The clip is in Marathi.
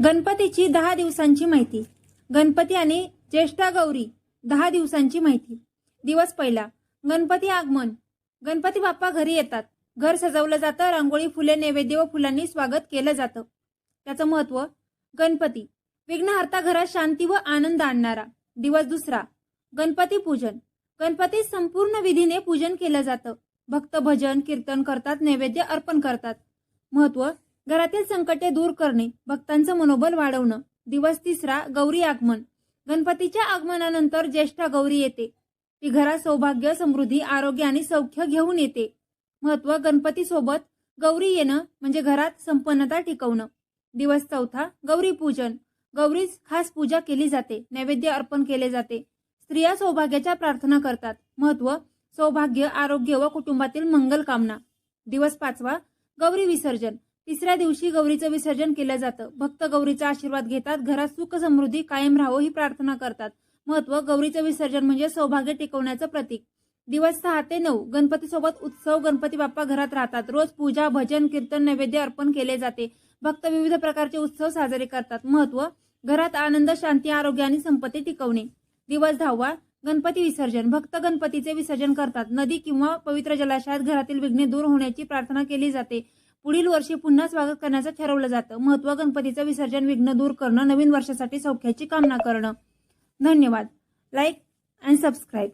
गणपतीची 10 दिवसांची माहिती. गणपती आणि ज्येष्ठा गौरी 10 दिवसांची माहिती. दिवस पहिला, गणपती आगमन. गणपती बाप्पा घरी येतात. घर सजवलं जातं. रांगोळी, फुले, नैवेद्य व फुलांनी स्वागत केलं जातं. त्याचं महत्त्व. गणपती विघ्नहर्ता, घरात शांती व आनंद आणणारा. दिवस दुसरा, गणपती पूजन. गणपती संपूर्ण विधीने पूजन केलं जातं. भक्त भजन कीर्तन करतात, नैवेद्य अर्पण करतात. महत्त्व. घरातील संकटे दूर करणे, भक्तांचं मनोबल वाढवणं. दिवस तिसरा, गौरी आगमन. गणपतीच्या आगमनानंतर ज्येष्ठा गौरी येते. ती घरात सौभाग्य, समृद्धी, आरोग्य आणि सौख्य घेऊन येते. महत्त्व. गणपती सोबत गौरी येणं म्हणजे घरात संपन्नता टिकवणं. दिवस चौथा, गौरी पूजन. गौरीस खास पूजा केली जाते, नैवेद्य अर्पण केले जाते. स्त्रिया सौभाग्याच्या प्रार्थना करतात. महत्त्व. सौभाग्य, आरोग्य व कुटुंबातील मंगल कामना. दिवस पाचवा, गौरी विसर्जन. तिसऱ्या दिवशी गौरीचं विसर्जन केलं जातं. भक्त गौरीचा आशीर्वाद घेतात. घरात सुख समृद्धी कायम राहावं ही प्रार्थना करतात. महत्त्व. गौरीचं विसर्जन म्हणजे सौभाग्य टिकवण्याचं प्रतीक. दिवस 6 ते 9, गणपतीसोबत उत्सव. गणपती बाप्पा घरात राहतात. रोज पूजा, भजन, कीर्तन, नैवेद्य अर्पण केले जाते. भक्त विविध प्रकारचे उत्सव साजरे करतात. महत्त्व. घरात आनंद, शांती, आरोग्य आणि संपत्ती टिकवणे. दिवस 10वा, गणपती विसर्जन. भक्त गणपतीचे विसर्जन करतात. नदी किंवा पवित्र जलाशयात घरातील विघ्ने दूर होण्याची प्रार्थना केली जाते. पुढील वर्षी पुन्हा स्वागत करण्याचं ठरवलं जातं. महत्त्व. गणपतीचं विसर्जन विघ्न दूर करणं, नवीन वर्षासाठी सौख्याची कामना करणं. धन्यवाद. Like and subscribe.